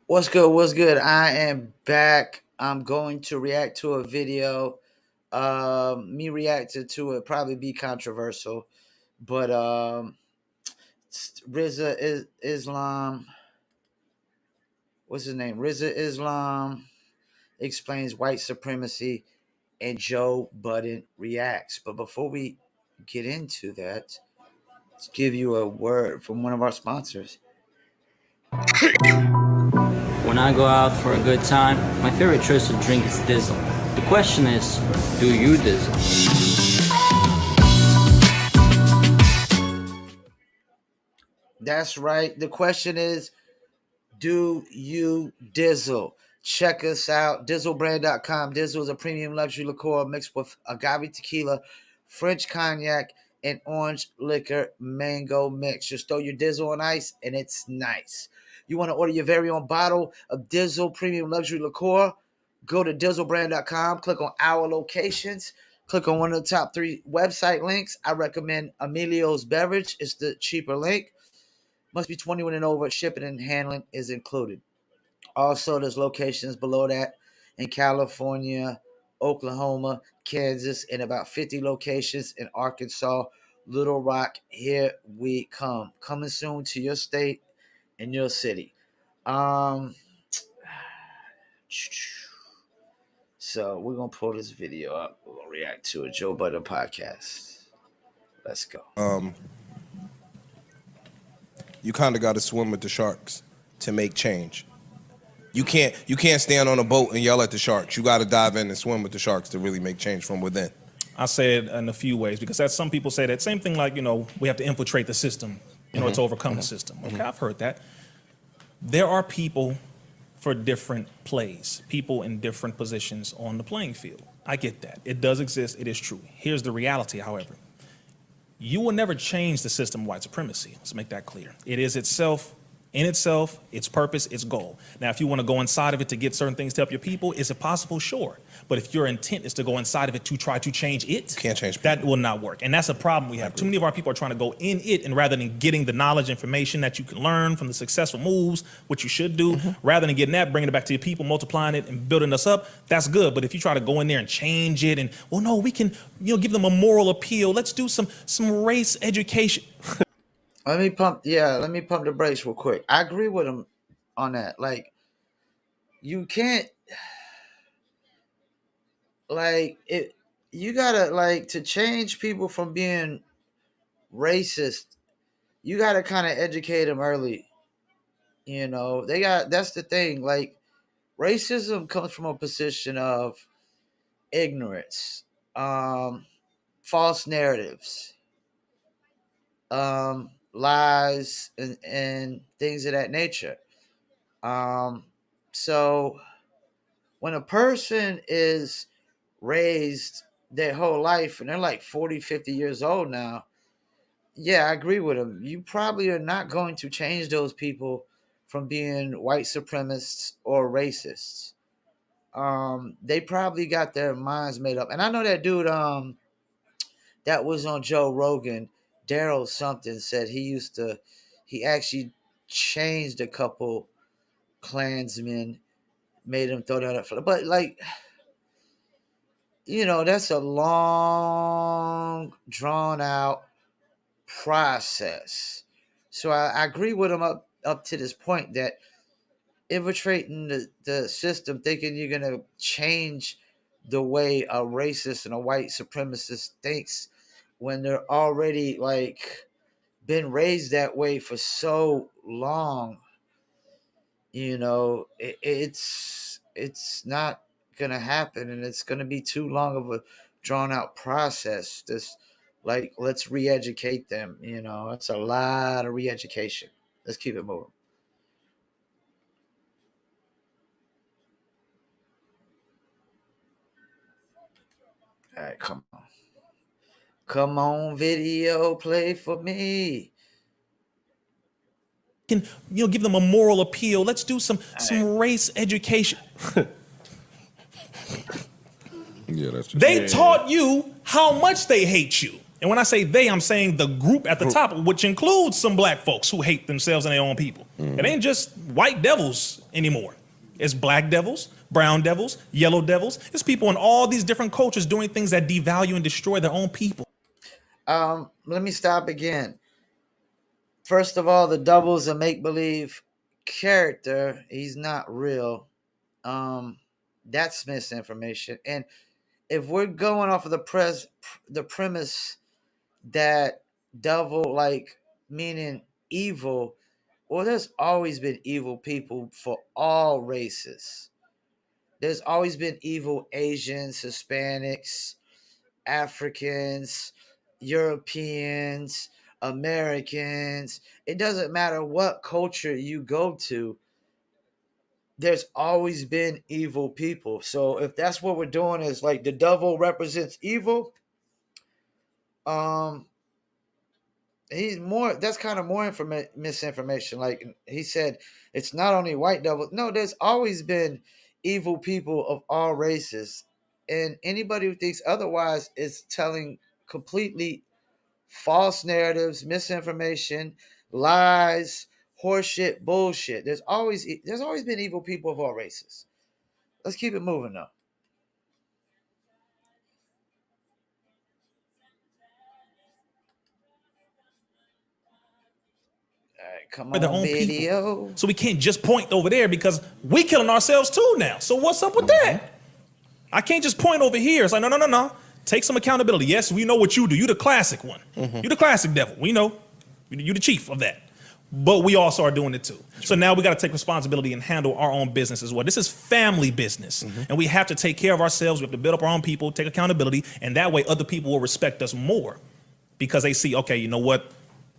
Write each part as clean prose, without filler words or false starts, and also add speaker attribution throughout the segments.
Speaker 1: What's good? What's good? I am back. I'm going to react to a video. Me reacting to it probably be controversial, but Rizza is Islam. What's his name? Rizza Islam explains white supremacy, and Joe Budden reacts. But before we get into that, let's give you a word from one of our sponsors.
Speaker 2: When I go out for a good time, my favorite choice to drink is Dizzle. The question is, do you Dizzle?
Speaker 1: That's right. The question is, do you Dizzle? Check us out, dizzlebrand.com. Dizzle is a premium luxury liqueur mixed with agave tequila, French cognac, and orange liquor mango mix. Just throw your Dizzle on ice, and it's nice. You want to order your very own bottle of Dizzle premium luxury liqueur? Go to dizzlebrand.com, click on our locations, click on one of the top 3 website links. I recommend Emilio's Beverage. It's the cheaper link. Must be 21 and over. Shipping and handling is included. Also, there's locations below that in California, Oklahoma, Kansas, and about 50 locations in Arkansas, Little Rock. Here we come. Coming soon to your state and your city. Um, so we're gonna pull this video up. We're gonna react to a Joe Budden podcast. Let's go.
Speaker 3: You kind of got to swim with the sharks to make change. You can't stand on a boat and yell at the sharks. You got to dive in and swim with the sharks to really make change from within.
Speaker 4: I say it in a few ways because as some people say that same thing, like, we have to infiltrate the system in order to overcome the system. Okay, I've heard that. There are people for different plays, people in different positions on the playing field. I get that. It does exist. It is true. Here's the reality, however. You will never change the system of white supremacy. Let's make that clear. It is itself, in itself, its purpose, its goal. Now, if you want to go inside of it to get certain things to help your people, is it possible? Sure. But if your intent is to go inside of it to try to change it,
Speaker 3: can't change people.
Speaker 4: That will not work. And that's a problem we have. Too many of our people are trying to go in it, and rather than getting the knowledge, information that you can learn from the successful moves, which you should do, rather than getting that, bringing it back to your people, multiplying it and building us up, that's good. But if you try to go in there and change it and, well, no, we can, give them a moral appeal. Let's do some race education.
Speaker 1: Let me pump the brakes real quick. I agree with him on that. Like, you can't, like, it, you gotta, like, to change people from being racist, you gotta kind of educate them early. That's the thing. Like, racism comes from a position of ignorance, false narratives, lies, and things of that nature. So when a person is raised their whole life and they're like 40, 50 years old now, yeah, I agree with them. You probably are not going to change those people from being white supremacists or racists. They probably got their minds made up. And I know that dude that was on Joe Rogan, Daryl something, said he actually changed a couple Klansmen, made them throw down that. But, like, that's a long, drawn out process. So I agree with him up to this point that infiltrating the system, thinking you're gonna change the way a racist and a white supremacist thinks when they're already, like, been raised that way for so long, it's not gonna happen, and it's gonna be too long of a drawn out process. This, like, let's re-educate them. It's a lot of re-education. Let's keep it moving. All right, come on, video, play for me.
Speaker 4: Can, give them a moral appeal. Let's do some race education.
Speaker 3: Yeah, that's
Speaker 4: They taught you how much they hate you. And when I say they, I'm saying the group at the top, which includes some black folks who hate themselves and their own people. It ain't just white devils anymore. It's black devils, brown devils, yellow devils. It's people in all these different cultures doing things that devalue and destroy their own people.
Speaker 1: Let me stop again. First of all, the double's a make believe character. He's not real. Um, that's misinformation. And if we're going off of the premise that devil, like, meaning evil, well, there's always been evil people for all races. There's always been evil Asians, Hispanics, Africans, Europeans, Americans. It doesn't matter what culture you go to, there's always been evil people. So if that's what we're doing, is like the devil represents evil, um he's more, that's kind of more misinformation. Like he said, it's not only white devils. No, there's always been evil people of all races, and anybody who thinks otherwise is telling completely false narratives, misinformation, lies, horseshit, bullshit. There's always been evil people of all races. Let's keep it moving though. All right, come
Speaker 4: Their
Speaker 1: on,
Speaker 4: own people.
Speaker 1: video.
Speaker 4: So we can't just point over there because we killing ourselves too now. So what's up with that? I can't just point over here. It's like, no, no, no, no. Take some accountability. Yes, we know what you do. You the classic one. You the classic devil. We know. You the chief of that. But we also are doing it too. So now we got to take responsibility and handle our own business as well. This is family business. And we have to take care of ourselves. We have to build up our own people, take accountability. And that way other people will respect us more because they see, okay, you know what?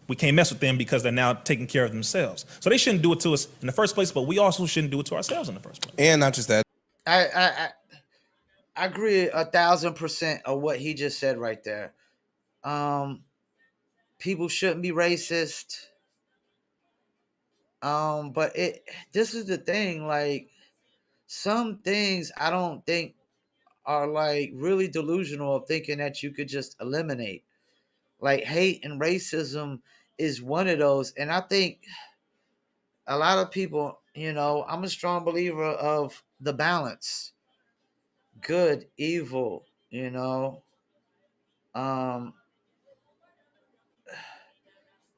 Speaker 4: We can't mess with them because they're now taking care of themselves. So they shouldn't do it to us in the first place, but we also shouldn't do it to ourselves in the first place.
Speaker 3: And not just that.
Speaker 1: I agree 1,000% of what he just said right there. Um, People shouldn't be racist. But this is the thing, like some things I don't think are like really delusional of thinking that you could just eliminate. Like hate and racism is one of those, and I think a lot of people, I'm a strong believer of the balance, good, evil, um,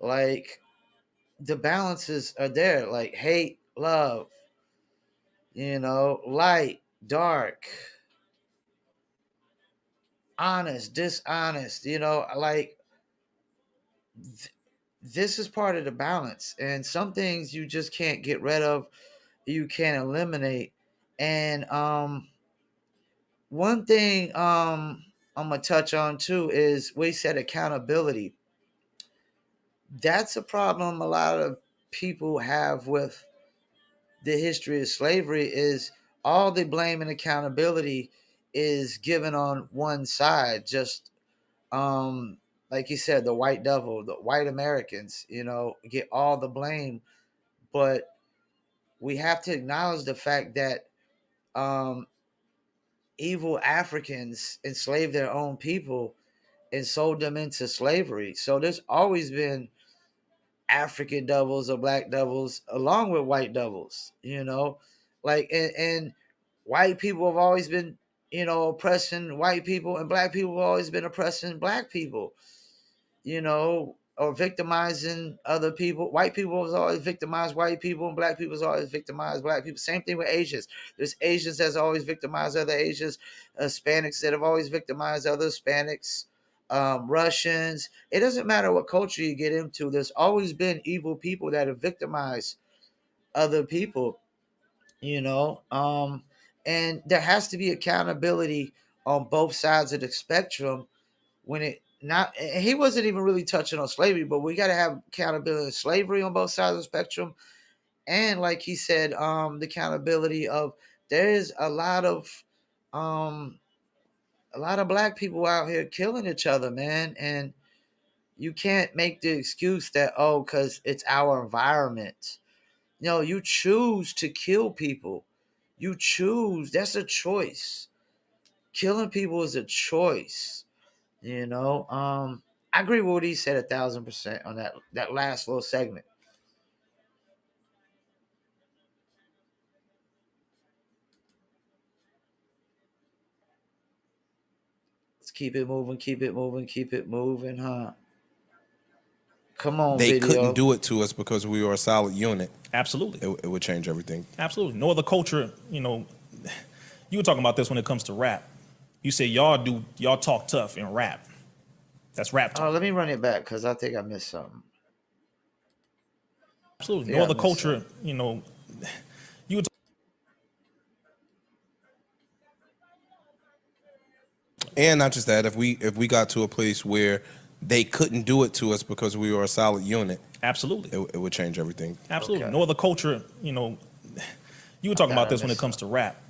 Speaker 1: like the balances are there, like hate, love, light, dark, honest, dishonest, like this is part of the balance. And some things you just can't get rid of, you can't eliminate. And one thing I'm gonna touch on too is we said accountability. That's a problem a lot of people have with the history of slavery, is all the blame and accountability is given on one side. Just like you said, the white devil, the white Americans, get all the blame. But we have to acknowledge the fact that um, evil Africans enslaved their own people and sold them into slavery. So there's always been African devils or black devils along with white devils, like, and white people have always been, oppressing white people, and black people have always been oppressing black people, or victimizing other people. White people was always victimized white people, and black people was always victimized black people. Same thing with Asians. There's Asians that's always victimized other Asians, Hispanics that have always victimized other Hispanics, Russians. It doesn't matter what culture you get into. There's always been evil people that have victimized other people, and there has to be accountability on both sides of the spectrum. When it not he wasn't even really touching on slavery, but we got to have accountability of slavery on both sides of the spectrum. And like he said, the accountability of, there is um a lot of black people out here killing each other, man. And you can't make the excuse that, oh, because it's our environment. You choose to kill people. You choose. That's a choice. Killing people is a choice. I agree with what he said 1,000% on that last little segment. Let's keep it moving, keep it moving, keep it moving, huh? Come on,
Speaker 3: They couldn't
Speaker 1: video.
Speaker 3: do it to us because we were a solid unit.
Speaker 4: Absolutely.
Speaker 3: It would change everything.
Speaker 4: Absolutely. No other culture, you were talking about this when it comes to rap. You say y'all talk tough in rap. That's rap talk.
Speaker 1: Let me run it back because I think I missed something.
Speaker 4: Absolutely.
Speaker 1: Yeah,
Speaker 4: No
Speaker 1: I
Speaker 4: other
Speaker 1: missed
Speaker 4: culture,
Speaker 1: something.
Speaker 4: you were
Speaker 3: And not just that, if we got to a place where they couldn't do it to us because we were a solid unit,
Speaker 4: absolutely.
Speaker 3: it would change everything.
Speaker 4: Absolutely.
Speaker 1: Okay.
Speaker 4: No other culture, you were talking about this when it comes to rap.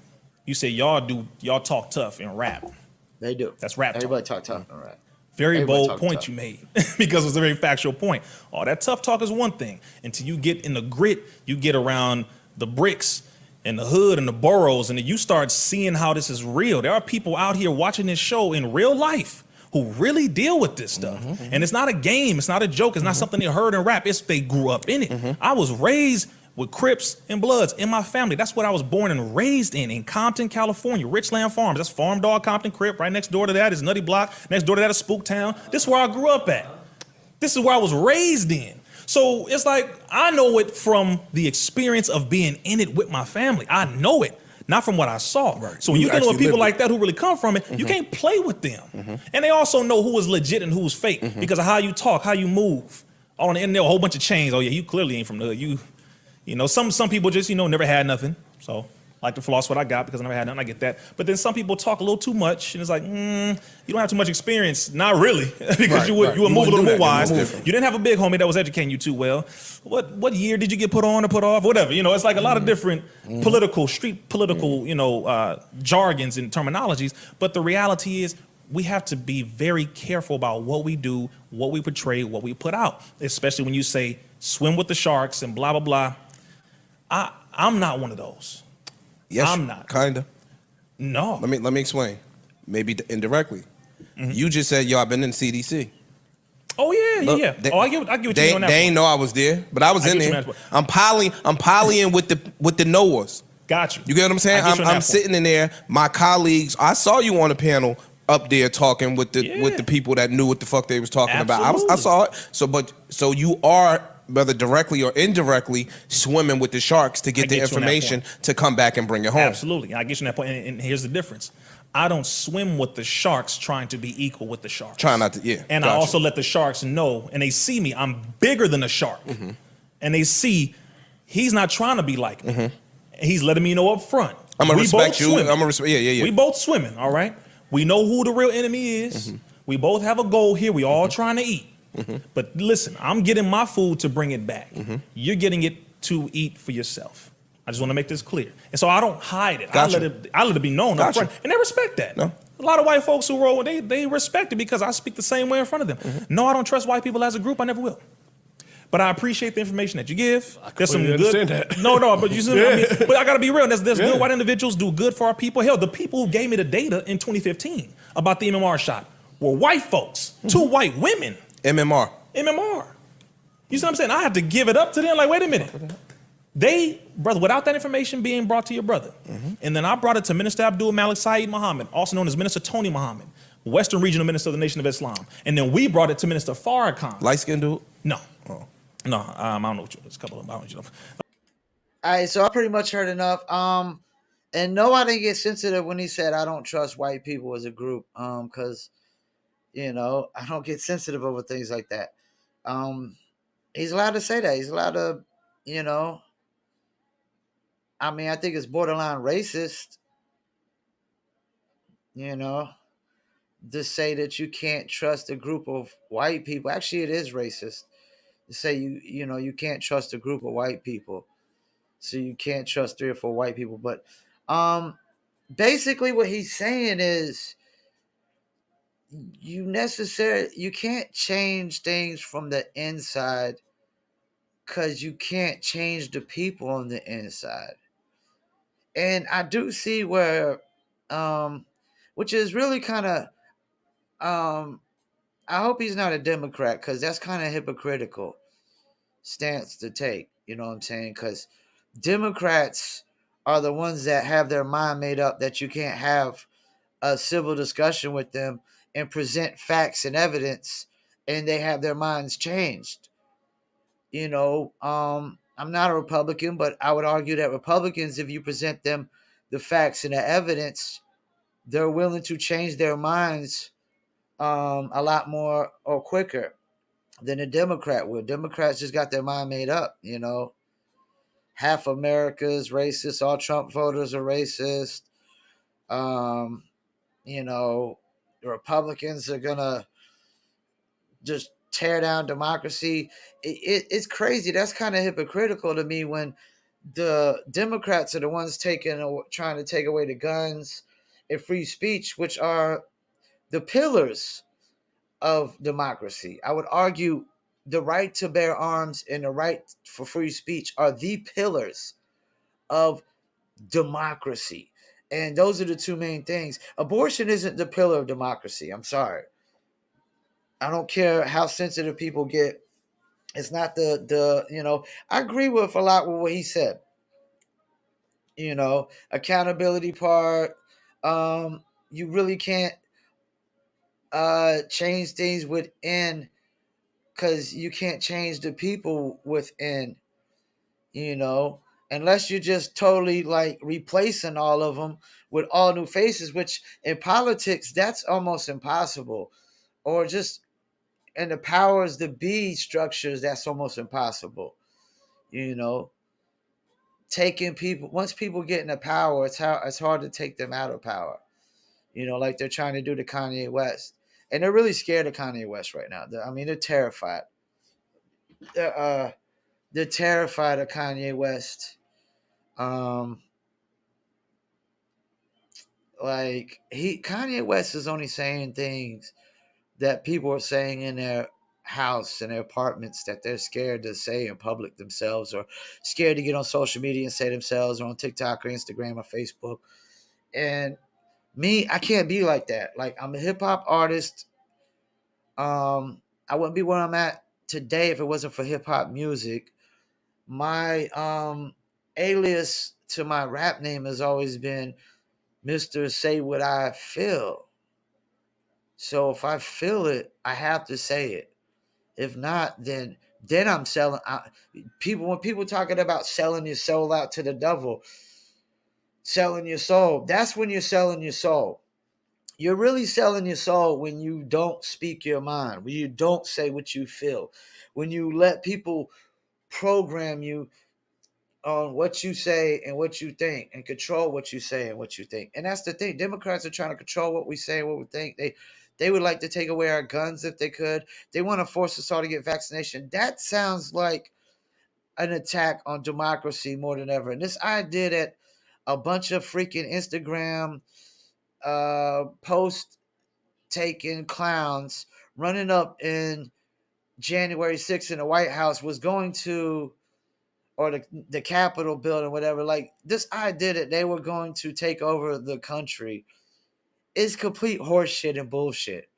Speaker 4: You say y'all talk tough in rap.
Speaker 1: They do.
Speaker 4: That's rap talk.
Speaker 1: Everybody talk tough in rap.
Speaker 4: Very
Speaker 1: Everybody
Speaker 4: bold
Speaker 1: talk
Speaker 4: point
Speaker 1: tough.
Speaker 4: you made because it's a very factual point. All that tough talk is one thing. Until you get in the grit, you get around the bricks and the hood and the boroughs, and then you start seeing how this is real. There are people out here watching this show in real life who really deal with this stuff. And it's not a game. It's not a joke. It's not something they heard in rap. It's they grew up in it. I was raised with Crips and Bloods in my family. That's what I was born and raised in Compton, California, Richland Farms. That's Farm Dog, Compton, Crip. Right next door to that is Nutty Block. Next door to that is Spooktown. This is where I grew up at. This is where I was raised in. So it's like, I know it from the experience of being in it with my family. I know it, not from what I saw.
Speaker 3: Right.
Speaker 4: So when
Speaker 3: You
Speaker 4: you're dealing with
Speaker 3: actually
Speaker 4: people
Speaker 3: lived
Speaker 4: like that who really come from it, you can't play with them. And they also know who is legit and who's fake because of how you talk, how you move. On the internet, a whole bunch of chains. Oh yeah, you clearly ain't from the hood. Some people just, never had nothing. So I like to floss what I got because I never had nothing. I get that. But then some people talk a little too much, and it's like, you don't have too much experience. Not really, because you would move a little more wise. You didn't have a big homie that was educating you too well. What year did you get put on or put off? Whatever. It's like a lot of different street political, jargons and terminologies. But the reality is, we have to be very careful about what we do, what we portray, what we put out. Especially when you say swim with the sharks and blah blah blah. I'm not one of those.
Speaker 3: Yes,
Speaker 4: I'm not.
Speaker 3: Kinda.
Speaker 4: No.
Speaker 3: Let me explain. Maybe indirectly. You just said, yo, I've been in CDC.
Speaker 4: Oh yeah,
Speaker 3: Look,
Speaker 4: yeah.
Speaker 3: they-
Speaker 4: I get what you
Speaker 3: They
Speaker 4: mean on that
Speaker 3: ain't
Speaker 4: point.
Speaker 3: know I was there, but I was
Speaker 4: I
Speaker 3: in
Speaker 4: get you
Speaker 3: there.
Speaker 4: on that point.
Speaker 3: I'm polying with the Noahs.
Speaker 4: Got you.
Speaker 3: You get what I'm saying?
Speaker 4: I get you on that
Speaker 3: I'm
Speaker 4: point.
Speaker 3: sitting in there. My colleagues, I saw you on the panel up there talking with the people that knew what the fuck they was talking about. I
Speaker 4: Absolutely.
Speaker 3: saw it. So you are, whether directly or indirectly, swimming with the sharks to
Speaker 4: I
Speaker 3: get the
Speaker 4: get you on that
Speaker 3: information
Speaker 4: point.
Speaker 3: to come back and bring it home.
Speaker 4: Absolutely. I get you on that point. And here's the difference. I don't swim with the sharks trying to be equal with the sharks.
Speaker 3: Try not to, yeah.
Speaker 4: And I
Speaker 3: gotcha.
Speaker 4: also let the sharks know, and they see me, I'm bigger than a shark. And they see he's not trying to be like me. He's letting me know up front.
Speaker 3: I'm gonna respect
Speaker 4: both
Speaker 3: you.
Speaker 4: swimming.
Speaker 3: I'm gonna respect. Yeah.
Speaker 4: We both swimming, all right? We know who the real enemy is. We both have a goal here. We all trying to eat. But listen, I'm getting my food to bring it back. You're getting it to eat for yourself. I just want to make this clear. And so I don't hide it.
Speaker 3: Gotcha.
Speaker 4: I let it be known up
Speaker 3: Gotcha.
Speaker 4: front. And they respect that.
Speaker 3: No.
Speaker 4: A lot of white folks who roll, they respect it because I speak the same way in front of them. No, I don't trust white people as a group. I never will. But I appreciate the information that you give. There's some good.
Speaker 5: understand that.
Speaker 4: No, but you see, I mean, but I gotta be real. There's good white individuals do good for our people. Hell, the people who gave me the data in 2015 about the MMR shot were white folks, 2 white women.
Speaker 3: MMR.
Speaker 4: You see what I'm saying? I had to give it up to them. Like, wait a minute. Brother, without that information being brought to your brother, and then I brought it to Minister Abdul Malik Saeed Muhammad, also known as Minister Tony Muhammad, Western Regional Minister of the Nation of Islam, and then we brought it to Minister Farrakhan.
Speaker 3: Light skinned dude.
Speaker 4: No. No, I don't know what you. There's a couple of them. I don't know.
Speaker 1: All right, so I pretty much heard enough. And no, I didn't get sensitive when he said I don't trust white people as a group. Because I don't get sensitive over things like that. He's allowed to say that. He's allowed to, I mean, I think it's borderline racist, to say that you can't trust a group of white people. Actually, it is racist to say you can't trust a group of white people. So you can't trust 3 or 4 white people. But basically what he's saying is you can't change things from the inside because you can't change the people on the inside. And I do see where which is really kind of I hope he's not a Democrat, because that's kind of hypocritical stance to take. You know what I'm saying? Because Democrats are the ones that have their mind made up that you can't have a civil discussion with them and present facts and evidence, and they have their minds changed. I'm not a Republican, but I would argue that Republicans, if you present them the facts and the evidence, they're willing to change their minds a lot more or quicker than a Democrat would. Democrats just got their mind made up. Half America's racist, all Trump voters are racist. Um, the Republicans are gonna just tear down democracy. It's crazy. That's kind of hypocritical to me when the Democrats are the ones trying to take away the guns and free speech, which are the pillars of democracy. I would argue the right to bear arms and the right for free speech are the pillars of democracy. And those are the two main things. Abortion isn't the pillar of democracy. I'm sorry. I don't care how sensitive people get. It's not I agree with a lot with what he said. Accountability part. You really can't change things within, because you can't change the people within, you know, unless you're just totally like replacing all of them with all new faces, which in politics, that's almost impossible. Or just in the powers that be structures, that's almost impossible. You know, taking people, once people get into power, it's hard to take them out of power. Like they're trying to do to Kanye West. And they're really scared of Kanye West right now. They're terrified. They're, they're terrified of Kanye West. Um, Kanye West is only saying things that people are saying in their house and their apartments that they're scared to say in public themselves, or scared to get on social media and say themselves, or on TikTok or Instagram or Facebook. And me, I can't be like that. Like, I'm a hip hop artist. I wouldn't be where I'm at today if it wasn't for hip hop music. My alias to my rap name has always been Mr. Say What I Feel. So if I feel it, I have to say it. If not, then I'm selling. When people talking about selling your soul out to the devil, selling your soul, that's when you're selling your soul. You're really selling your soul when you don't speak your mind, when you don't say what you feel, when you let people program you on what you say and what you think, and control what you say and what you think. And that's the thing. Democrats are trying to control what we say and what we think. They would like to take away our guns if they could. They want to force us all to get vaccination. That sounds like an attack on democracy more than ever. And this idea that a bunch of freaking Instagram post taking clowns running up in January 6th in the White House was going to, or the Capitol building, whatever, like this idea that they were going to take over the country is complete horseshit and bullshit.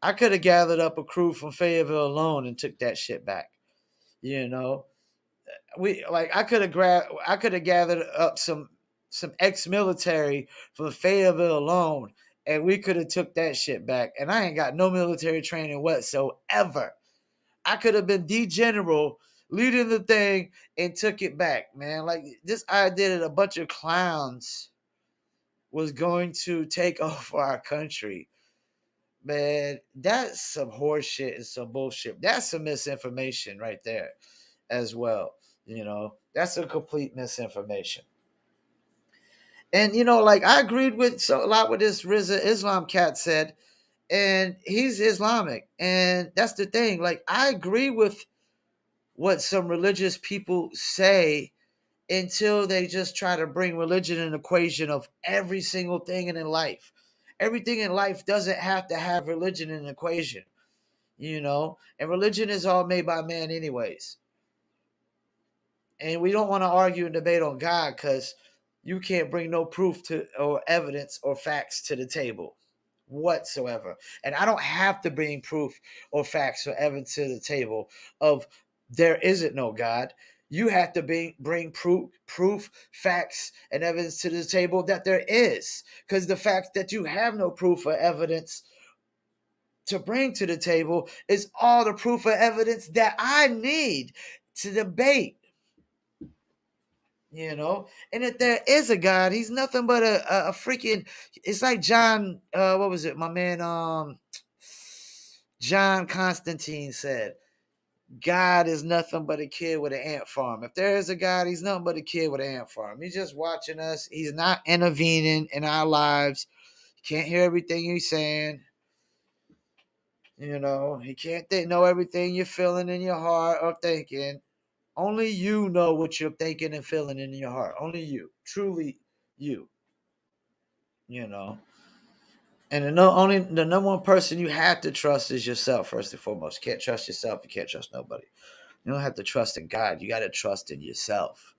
Speaker 1: I could have gathered up a crew from Fayetteville alone and took that shit back. You know, I could have gathered up some ex-military from Fayetteville alone, and we could have took that shit back. And I ain't got no military training whatsoever. I could have been D General leading the thing and took it back, man. Like this idea that a bunch of clowns was going to take over our country, man, that's some horse shit and some bullshit. That's some misinformation right there as well. That's a complete misinformation. And like I agreed with a lot with this Rizza Islam cat said, and he's Islamic, and that's the thing. Like I agree with what some religious people say until they just try to bring religion in an equation of every single thing in life. Everything in life doesn't have to have religion in an equation, and religion is all made by man anyways. And we don't want to argue and debate on God because you can't bring no proof to or evidence or facts to the table. whatsoever. And I don't have to bring proof or facts or evidence to the table of there isn't no God. You have to bring proof, facts, and evidence to the table that there is. Because the fact that you have no proof or evidence to bring to the table is all the proof or evidence that I need to debate. And if there is a God, he's nothing but a freaking. It's like John. What was it? My man, John Constantine said, God is nothing but a kid with an ant farm. If there is a God, he's nothing but a kid with an ant farm. He's just watching us. He's not intervening in our lives. You can't hear everything he's saying. He can't know everything you're feeling in your heart or thinking. Only you know what you're thinking and feeling in your heart. Only you. Truly you. And the number one person you have to trust is yourself, first and foremost. You can't trust yourself. You can't trust nobody. You don't have to trust in God. You got to trust in yourself.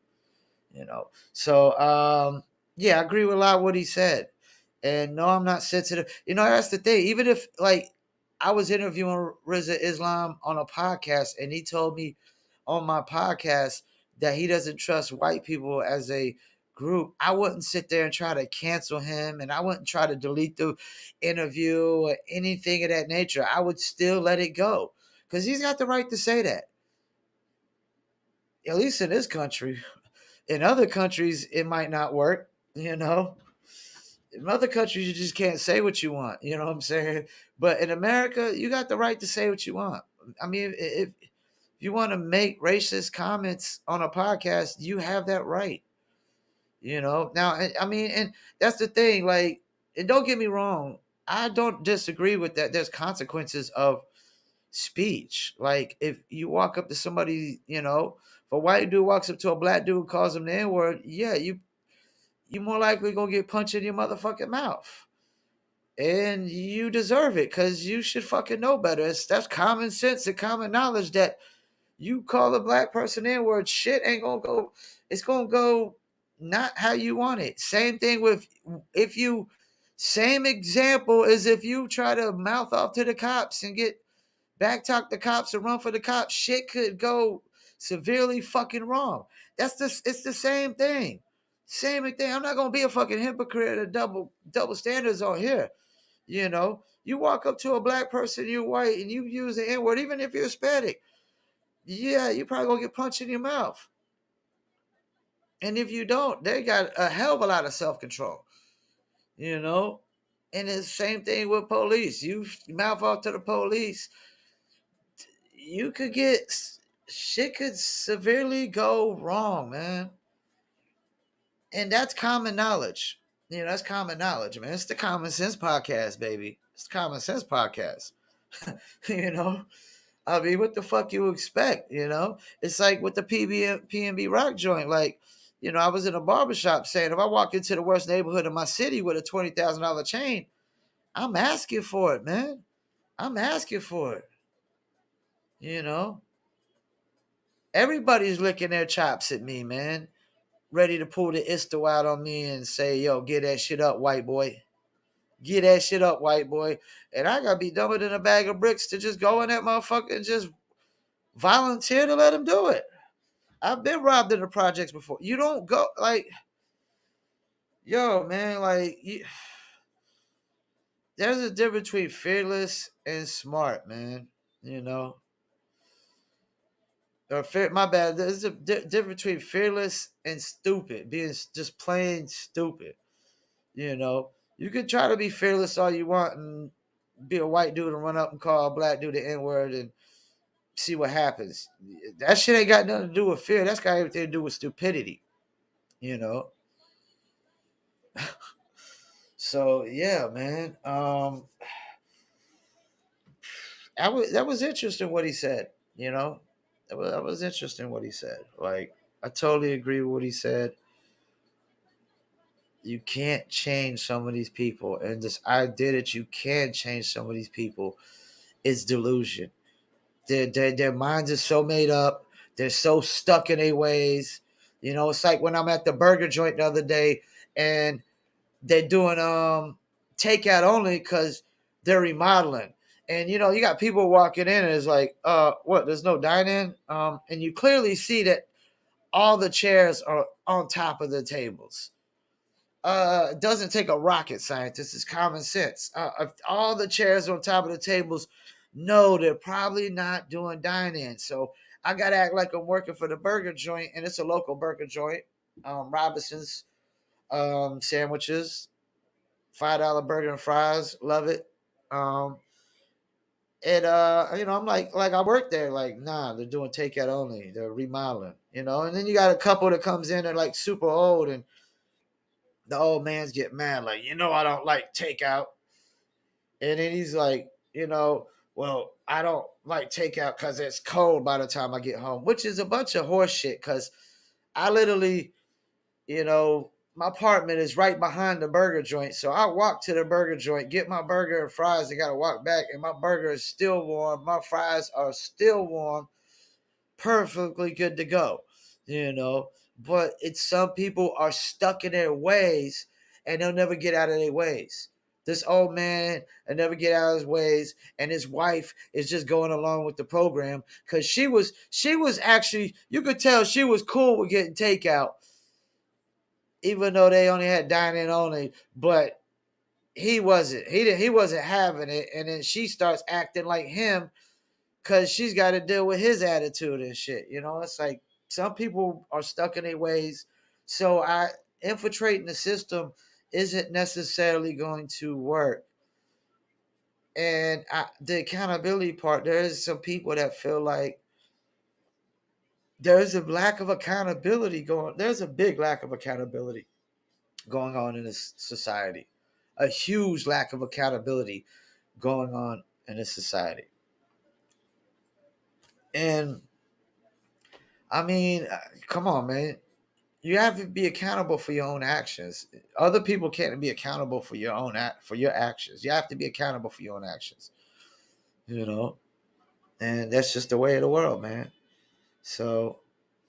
Speaker 1: So yeah, I agree with a lot of what he said. And no, I'm not sensitive. That's the thing. Even if I was interviewing Rizza Islam on a podcast, and he told me on my podcast that he doesn't trust white people as a group, I wouldn't sit there and try to cancel him, and I wouldn't try to delete the interview or anything of that nature. I would still let it go because he's got the right to say that. At least in this country. In other countries, it might not work. In other countries, you just can't say what you want. You know what I'm saying? But in America, you got the right to say what you want. I mean, if you want to make racist comments on a podcast, you have that right. Now, I mean, and that's the thing. Like, and don't get me wrong, I don't disagree with that. There's consequences of speech. Like, if you walk up to somebody, if a white dude walks up to a black dude and calls him the N-word, yeah, you more likely gonna get punched in your motherfucking mouth. And you deserve it because you should fucking know better. That's common sense and common knowledge that you call a black person N-word, shit ain't gonna go, it's gonna go not how you want it. Same thing with same example as if you try to mouth off to the cops and get back talk the cops and run for the cops, shit could go severely fucking wrong. It's the same thing. Same thing. I'm not gonna be a fucking hypocrite or double standards on here. You walk up to a black person, you're white, and you use the N-word, even if you're Hispanic, yeah, you probably gonna get punched in your mouth. And if you don't, they got a hell of a lot of self-control. And it's the same thing with police. You mouth off to the police, you could get shit could severely go wrong, man. And that's common knowledge. That's common knowledge, man. It's the Common Sense Podcast, baby. It's the Common Sense Podcast. you know, I mean, what the fuck you expect? It's like with the PNB Rock joint. Like, I was in a barbershop saying if I walk into the worst neighborhood in my city with a $20,000 chain, I'm asking for it, man. I'm asking for it. Everybody's licking their chops at me, man. Ready to pull the isto out on me and say, yo, get that shit up, white boy. Get that shit up, white boy. And I gotta be dumber than a bag of bricks to just go in that motherfucker and just volunteer to let him do it. I've been robbed in the projects before. You don't go like, yo, man, like there's a difference between fearless and smart, man. My bad. There's a difference between fearless and stupid, being just plain stupid. You can try to be fearless all you want and be a white dude and run up and call a black dude the N-word and see what happens. That shit ain't got nothing to do with fear. That's got everything to do with stupidity. So yeah, man. That was interesting what he said. That was interesting what he said. Like, I totally agree with what he said. You can't change some of these people, and this idea that you can change some of these people is delusion. Their minds are so made up. They're so stuck in their ways. It's like when I'm at the burger joint the other day, and they're doing takeout only because they're remodeling. And you know, you got people walking in and it's like, what, there's no dine-in? And you clearly see that all the chairs are on top of the tables. It doesn't take a rocket scientist, it's common sense. If all the chairs on top of the tables, no, they're probably not doing dine-in. So I gotta act like I'm working for the burger joint, and it's a local burger joint. Robinson's sandwiches, $5 burger and fries, love it. Um, and you know, I'm like I work there. Like, nah, they're doing takeout only. They're remodeling, you know. And then you got a couple that comes in, they're like super old, and the old man's get mad, like, you know, I don't like takeout. And then he's like, you know, well, I don't like takeout because it's cold by the time I get home, which is a bunch of horse shit. Because I literally, you know, my apartment is right behind the burger joint. So I walk to the burger joint, get my burger and fries, and got to walk back. And my burger is still warm. My fries are still warm, perfectly good to go, you know. But it's some people are stuck in their ways and they'll never get out of their ways. This old man will never get out of his ways, and his wife is just going along with the program because she was actually, you could tell she was cool with getting takeout, even though they only had dine-in only. But he wasn't. He wasn't having it, and then she starts acting like him because she's got to deal with his attitude and shit. You know, it's like some people are stuck in their ways. So infiltrating the system isn't necessarily going to work. And the accountability part, there is some people that feel like there's a lack of accountability going. There's a big lack of accountability going on in this society. A huge lack of accountability going on in this society. And I mean, come on, man. You have to be accountable for your own actions. Other people can't be accountable for your actions. You have to be accountable for your own actions. You know, and that's just the way of the world, man. So,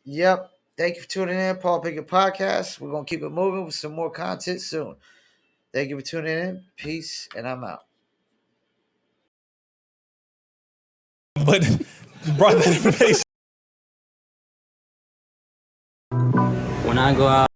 Speaker 1: yep. Thank you for tuning in, Paul Pickett Podcast. We're gonna keep it moving with some more content soon. Thank you for tuning in. Peace, and I'm out.
Speaker 4: But brought that information.
Speaker 2: When I go out